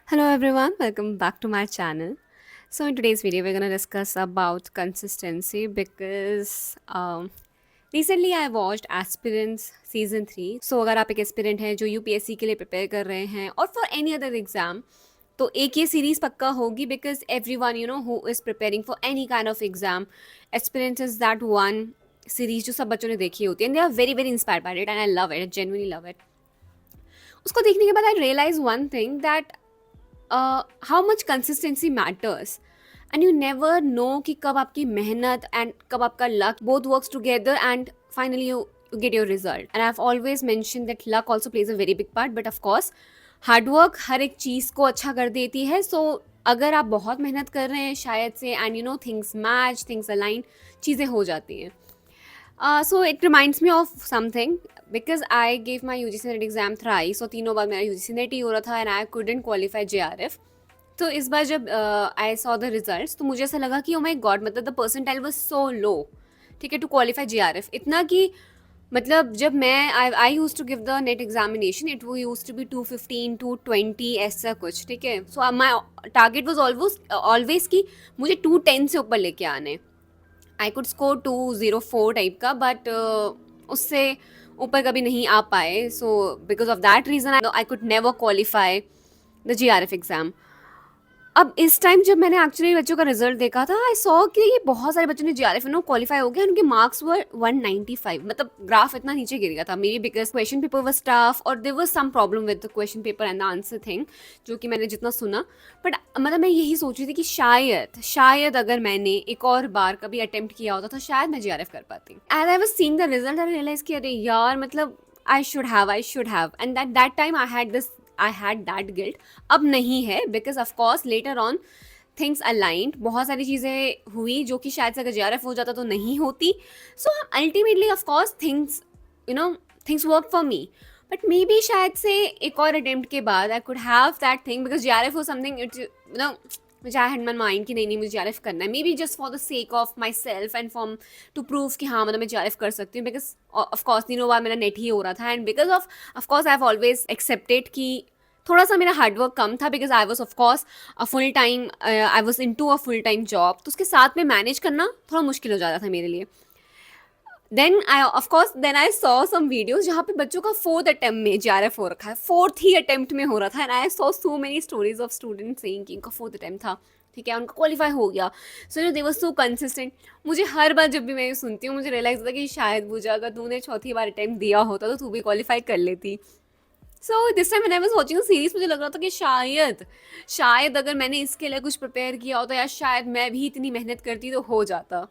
Hello everyone, welcome back to my channel. So in today's video, we're gonna discuss about consistency because recently I watched Aspirants season 3. So अगर आप एक aspirant हैं जो UPSC के लिए prepare कर रहे हैं और फॉर एनी अदर एग्जाम तो एक ये सीरीज पक्का होगी because every one you know who is preparing for any kind of exam aspirants is that one series जो सब बच्चों ने देखी होती है and they are very very inspired by it and I love it, genuinely love it. उसको देखने के बाद I realize one thing that how much consistency matters and you never know कि कब आपकी मेहनत and कब आपका luck both works together and finally you get your result. And I've always mentioned that luck also plays a very big part, but of course hard work हर एक चीज़ को अच्छा कर देती है. So अगर आप बहुत मेहनत कर रहे हैं शायद से and you know things match, things align, चीज़ें हो जाती हैं. So it reminds me of something because I gave my UGC NET exam thrice. So तीनों बार मेरा UGC NET ही हो रहा था and I couldn't qualify JRF. तो इस बार जब आई सॉ द रिजल्ट्स तो मुझे ऐसा लगा कि ओ माय गॉड, मतलब द परसेंटाइल वाज सो लो, ठीक है, टू क्वालिफाई JRF. इतना कि मतलब जब मैं I use to give the NET examination it वो यूज टू बी 215 220 ऐसा कुछ, ठीक है. So my target was always कि मुझे 210 से ऊपर लेके आने. आई कुड स्कोर 204 टाइप का, बट उससे ऊपर कभी नहीं आ पाए. So because of that reason I could never qualify the JRF exam. अब इस टाइम जब मैंने एक्चुअली बच्चों का रिजल्ट देखा था आई सॉ कि ये बहुत सारे बच्चों ने JRF नो क्वालिफाई हो गया. उनके मार्क्स वर 195, मतलब ग्राफ इतना नीचे गिर गया था मेरी because question paper was tough और there was some problem with the question paper and the answer thing, जो कि मैंने जितना सुना. बट मतलब मैं यही सोच रही थी कि शायद अगर मैंने एक और बार कभी अटेम्प्ट किया होता तो शायद मैं JRF कर पाती. As I was seeing the result I realize कि अरे यार, मतलब I should have and that time I had that guilt. अब नहीं है because of course later on things aligned, बहुत सारी चीज़ें हुई जो कि शायद से अगर JRF हो जाता तो नहीं होती. So ultimately of course things work for me. But may be शायद से एक और अटेम्प्ट के बाद I could have that thing because JRF हो something it's which I had in my mind कि नहीं मुझे JRF करना है. Maybe just for the sake of myself and for to prove कि हाँ मतलब मैं JRF कर सकती हूँ बिकॉज ऑफकोर्स तीनों बार मेरा नेट ही हो रहा था. And because of course I have always accepted कि थोड़ा सा मेरा हार्डवर्क कम था because I was of course I was into a full time job, तो उसके साथ में मैनेज करना थोड़ा मुश्किल हो जाता था मेरे लिए. then I saw some videos जहाँ पे बच्चों का 4th attempt में JRF हो रखा है, 4th ही attempt में हो रहा था. And I saw so many stories of students saying कि उनका 4th attempt था, ठीक है, उनका क्वालिफाई हो गया. सो दे वर सो कंसिस्टेंट. मुझे हर बार जब भी मैं ये सुनती हूँ मुझे रियलाइज होता है कि शायद पूजा अगर तूने चौथी बार अटेम्प्ट दिया होता तो तू भी क्वालिफाई कर लेती. So this time I was watching the series मुझे लग रहा था कि शायद अगर मैंने इसके लिए कुछ प्रिपेयर किया होता या शायद मैं भी इतनी मेहनत करती तो हो जाता.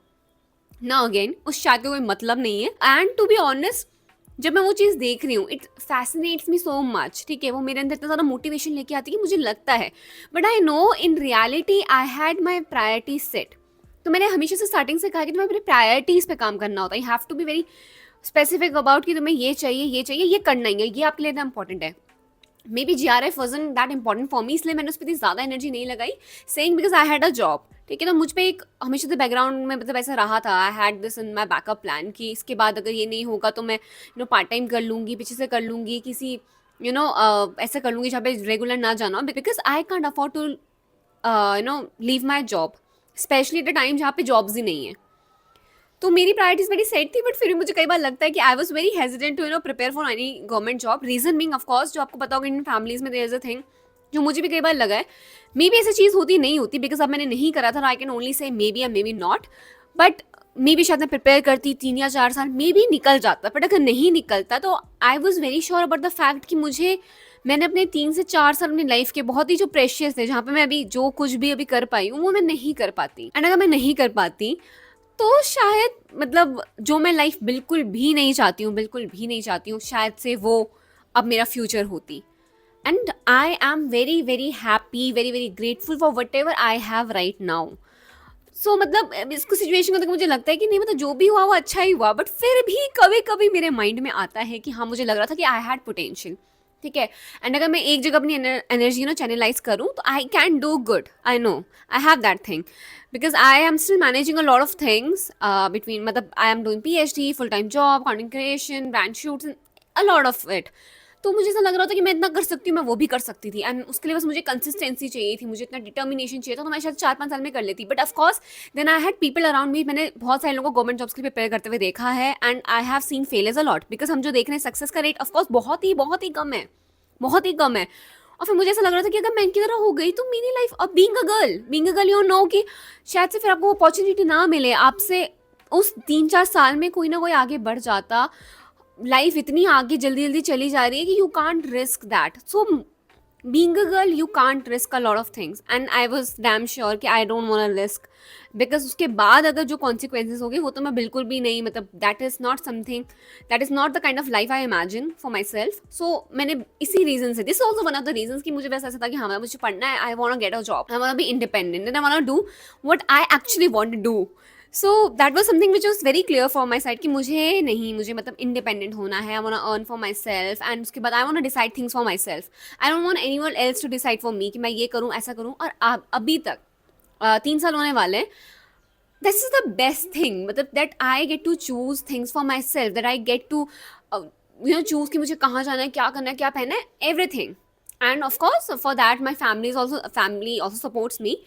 ना अगेन उस शायद का कोई मतलब नहीं है. एंड टू बी ऑनेस्ट जब मैं वो चीज़ देख रही हूँ it fascinates me so much, ठीक है, वो मेरे अंदर इतना ज़्यादा मोटिवेशन लेके आती है कि मुझे लगता है. But I know in reality I had my priority set. तो मैंने हमेशा से स्टार्टिंग से कहा कि तुम्हें अपनी प्रायोरिटीज़ पे काम करना होता है. You have to be very specific about कि तुम्हें ये चाहिए ये करना ही है, ये आपके लिए इतना इंपॉर्टेंट है. May be JRF वॉजन that important for me, इसलिए मैंने उस पर इतनी ज़्यादा एनर्जी नहीं लगाई. Saying because I had a job, ठीक है, तो मुझ पर एक हमेशा से बैकग्राउंड में मतलब ऐसा रहा था. I had this in my backup plan कि इसके बाद अगर ये नहीं होगा तो मैं पार्ट टाइम कर लूँगी, पीछे से कर लूँगी, किसी ऐसा कर लूँगी जहाँ पे रेगुलर ना जाना, because I can't afford to leave my job specially at a time जहाँ पे जॉब्स ही नहीं है. तो मेरी प्रायोरिटीज मेरी सेट थी. बट फिर भी मुझे कई बार लगता है कि I was very hesitant to prepare for any government job. Reason being of course जो आपको पता होगा इन फैमिलीज में देयर इज अ थिंग जो मुझे भी कई बार लगा है. मे बी ऐसी चीज़ होती नहीं होती बिकॉज अब मैंने नहीं करा था. I can only say may be या may be not. But may be शायद मैं प्रिपेयर करती 3 या 4 साल मे बी निकल जाता. बट अगर नहीं निकलता तो आई was very sure about the fact कि मैंने अपने 3 से 4 साल अपनी लाइफ के बहुत ही जो प्रेशियस थे जहाँ पे मैं अभी जो कुछ भी अभी कर पाई हूँ वो मैं नहीं कर पाती. एंड अगर मैं नहीं कर पाती तो शायद मतलब जो मैं लाइफ बिल्कुल भी नहीं चाहती हूँ शायद से वो अब मेरा फ्यूचर होती. And I am very very happy, very very grateful for whatever I have right now. So मतलब इसको सिचुएशन को देख मुझे लगता है कि नहीं मतलब जो भी हुआ वो अच्छा ही हुआ. बट फिर भी कभी कभी मेरे माइंड में आता है कि हाँ मुझे लग रहा था कि आई हैड पोटेंशियल, ठीक है. एंड अगर मैं एक जगह अपनी एनर्जी चैनलाइज करूँ तो I can do good. I know I have that thing because I am still managing a lot of things between मतलब I am doing PhD, full time job, content creation, brand shoots and a lot of it. तो मुझे ऐसा लग रहा था कि मैं इतना कर सकती हूँ, मैं वो भी कर सकती थी, एंड उसके लिए बस मुझे कंसिस्टेंसी चाहिए थी, मुझे इतना डिटर्मिनेशन चाहिए था, तो मैं शायद 4-5 साल में कर लेती। But of course then I had people around me, मैंने बहुत सारे लोगों को गवर्नमेंट जॉब्स के लिए प्रिपेयर करते हुए देखा है, and I have seen failures a lot, because हम जो देख रहे हैं सक्सेस का रेट ऑफ कोर्स बहुत ही कम है, बहुत ही कम है। और फिर मुझे ऐसा लग रहा था कि अगर मैं इनकी तरह हो गई तो मेरी लाइफ, अब being a girl you know कि शायद से फिर आपको अपॉर्चुनिटी ना मिले आपसे, उस 3-4 साल में कोई ना कोई आगे बढ़ जाता। लाइफ इतनी आगे जल्दी जल्दी चली जा रही है कि you can't risk that. So being a girl you can't risk a lot of things, and I was damn sure कि I don't want to risk, because उसके बाद अगर जो कॉन्सिक्वेंसेज होंगे वो तो मैं बिल्कुल भी नहीं, मतलब that is not something, that is not the kind of life I imagine for myself. So मैंने इसी रीजन से, this also one of the reason कि मुझे वैसा ऐसा था कि हाँ मुझे पढ़ना है, I want get a job, I want be independent, and I want do what I actually want to do. So that was something which was very clear for my side कि मुझे नहीं, मुझे मतलब इंडिपेंडेंट होना है, I want earn for myself, and उसके बाद I want decide things for myself, I don't want anyone else to decide for me कि मैं ये करूँ ऐसा करूँ। और अभी तक 3 साल होने वाले, this is the best thing, मतलब that I get to choose things for myself, that I get to choose कि मुझे कहाँ जाना है, क्या करना है, क्या पहनना है, everything. And of course for that my family also supports me.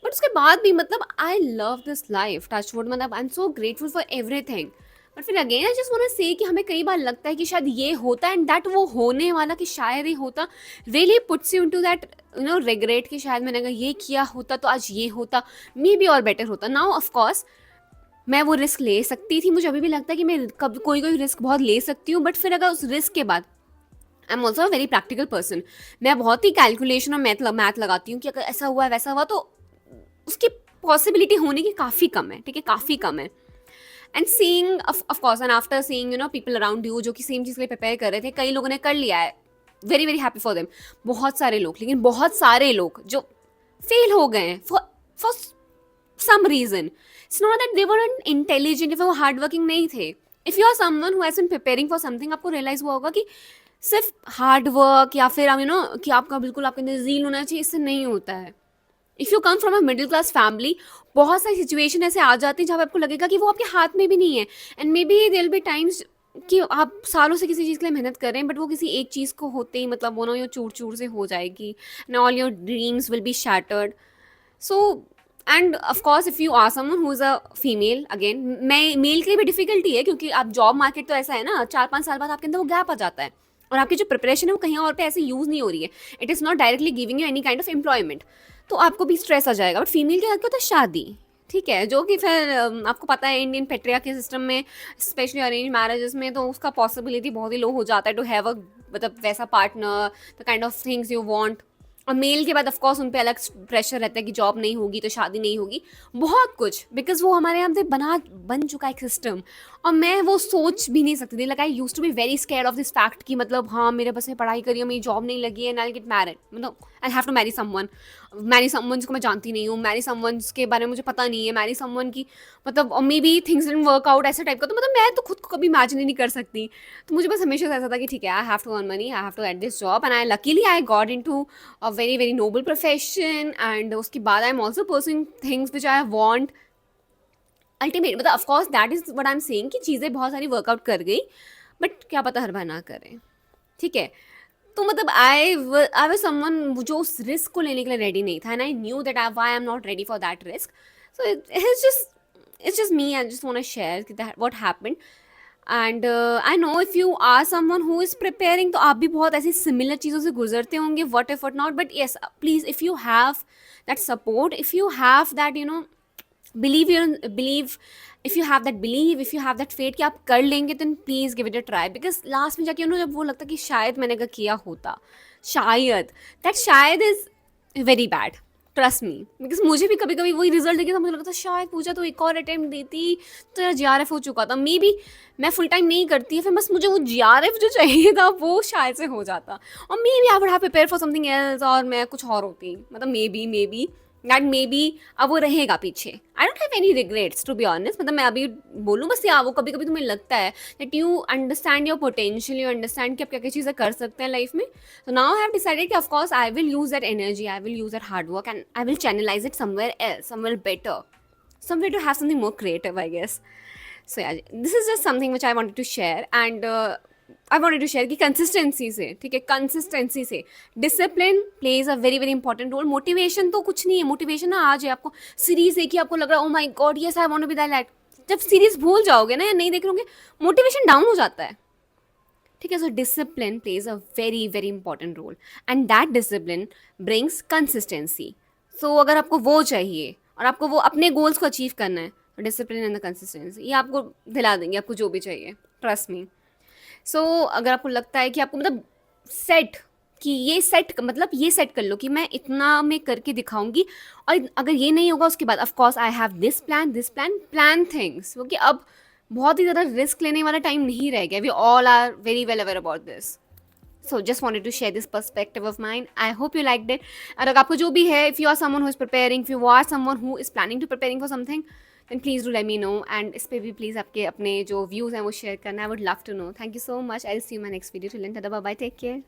But उसके बाद भी मतलब I love this life, touch wood, मतलब I am so grateful for everything. But फिर again I just want to say कि हमें कई बार लगता है कि शायद ये होता, एंड दैट वो होने वाला कि शायद ही होता really puts you into that regret कि शायद मैंने अगर ये किया होता तो आज ये होता, मे बी और बेटर होता। नाउ ऑफ कोर्स मैं वो रिस्क ले सकती थी, मुझे अभी भी लगता है कि मैं कब कोई रिस्क बहुत ले सकती हूँ, बट फिर अगर उस रिस्क के बाद I am also a very practical person, मैं बहुत ही कैलकुलेशन और मैथ लगाती हूँ कि अगर ऐसा हुआ वैसा हुआ तो उसकी पॉसिबिलिटी होने की काफ़ी कम है, ठीक है, काफ़ी कम है। And seeing of course and after seeing people around you जो कि सेम चीज़ के लिए प्रिपेयर कर रहे थे, कई लोगों ने कर लिया है, very very happy for them. बहुत सारे लोग, लेकिन बहुत सारे लोग जो फेल हो गए हैं for some reason, it's not that they were intelligent या फिर वो हार्ड वर्किंग नहीं थे। If you are someone who has been preparing for something, आपको रियलाइज हुआ होगा कि सिर्फ हार्ड वर्क या फिर कि आपका बिल्कुल आपके अंदर ज़ील होना चाहिए, इससे नहीं होता है। If you come from a middle class family, बहुत सारी सिचुएशन ऐसे आ जाती हैं जहाँ पे आपको लगेगा कि वो आपके हाथ में भी नहीं है, and maybe there be times कि आप सालों से किसी चीज़ के लिए मेहनत कर रहे हैं, बट वो किसी एक चीज़ को होते ही मतलब वो ये चूर चूर से हो जाएगी, and all your dreams will be shattered. So and of course if you are someone who is a female, again मैं मेल के लिए भी डिफिकल्टी है, क्योंकि आप जॉब मार्केट तो ऐसा है ना, 4-5 साल बाद आपके अंदर वो गैप आ जाता है, और आपकी जो प्रिपरेशन है वो कहीं और पे ऐसे यूज़ नहीं हो रही है, it is not directly giving you any kind of employment, तो आपको भी स्ट्रेस आ जाएगा। बट फीमेल के क्या होता है, शादी, ठीक है, जो कि फिर आपको पता है इंडियन पेट्रियार्की सिस्टम में, स्पेशली अरेंज मैरिजेस में, तो उसका पॉसिबिलिटी बहुत ही लो हो जाता है टू हैव अ मतलब वैसा partner, the kind of things you want. और मेल के बाद ऑफ कोर्स उन पे अलग प्रेशर रहता है कि जॉब नहीं होगी तो शादी नहीं होगी, बहुत कुछ, बिकॉज वो हमारे यहाँ से बन चुका है एक सिस्टम, और मैं वो सोच भी नहीं सकती थी। Like I used to be very scared of this fact कि मतलब हाँ मेरे बस में पढ़ाई करी है, मेरी जॉब नहीं लगी है, एंड आई गेट मैरिड, मतलब I have to marry someone जिसको मैं जानती नहीं हूँ, मैरी समवन जिसके बारे में मुझे पता नहीं है, मैरी समवन की मतलब, और may be things didn't work out, ऐसा टाइप का, तो मतलब मैं तो खुद को कभी इमेजिन ही नहीं कर सकती। तो मुझे बस हमेशा से ऐसा था कि ठीक है, I have to earn money, I have to at this job, and I luckily I got into a very very noble profession, and उसके बाद I am also pursuing things which I want ultimate, मतलब of course that is what I am saying कि चीज़ें बहुत सारी workout कर गई, but क्या पता हर बार ना करें, ठीक है। तो मतलब आई वाज समवन जो उस रिस्क को लेने के लिए रेडी नहीं था, and I knew that I am not ready for that risk. So it's just me, I just want to share that what happened. And I know if you are someone who is preparing, तो आप भी बहुत ऐसी similar चीज़ों से गुजरते होंगे, what if what not, but yes please, if you have that support, if you have that believe, if you have that belief, if you have that faith कि आप कर लेंगे, then please give it a try, because last में जाके जब वो लगता है कि शायद मैंने अगर किया होता, शायद, that शायद is very bad, trust me, because मुझे भी कभी कभी वही रिजल्ट देखिए तो मुझे लगता था शायद पूजा तो एक और अटेम्प्ट देती तो यार GRF हो चुका था, मे बी मैं फुल टाइम नहीं करती है, फिर बस मुझे वो GRF जो चाहिए था वो शायद से हो जाता, और maybe I would have prepare for something else, और मैं कुछ और होती, मतलब maybe that maybe अब वो रहेगा पीछे। I don't have any regrets to be honest, मतलब मैं अभी बोलूँ बस, या वो कभी कभी तुम्हें लगता है that you understand your potential, you understand कि आप क्या क्या चीज़ें कर सकते हैं लाइफ में, तो नाउ आई हैव डिसाइडेड कि of course I will use that energy, I will use that hard work, and I will channelize it somewhere else, somewhere better, somewhere to have something more creative, I guess. So yeah, this is just something which I wanted to share, and I wanted to share कि consistency से, ठीक है, consistency से discipline plays a very very important role. Motivation तो कुछ नहीं है, motivation ना आज है, आपको सीरीज देखी, आपको लग रहा है oh my god yes I want to be that, जब सीरीज भूल जाओगे ना या नहीं देख लोगे, मोटिवेशन डाउन हो जाता है, ठीक है। So discipline plays a very very important role and that discipline brings consistency. So अगर आपको वो चाहिए और आपको वो अपने गोल्स को अचीव करना है, तो डिसिप्लिन एंड द कंसिस्टेंसी ये आपको दिला देंगे, आपको जो भी चाहिए, ट्रस्ट मी। सो अगर आपको लगता है कि आपको मतलब सेट, कि ये सेट मतलब ये सेट कर लो कि मैं इतना में करके दिखाऊंगी, और अगर ये नहीं होगा उसके बाद of course I have this plan plan things, क्योंकि अब बहुत ही ज़्यादा रिस्क लेने वाला टाइम नहीं रह गया, we all are very well aware about this. So just wanted to share this perspective of mind, I hope you like it. और अगर आपको जो भी है, if you are someone who is preparing, if you are someone who is planning to preparing for something, then please do let me know, and इस पर भी please आपके अपने जो व्यूज़ हैं वो शेयर करना, I would love to know. Thank you so much, I will see you my next video, till then bye bye, take care.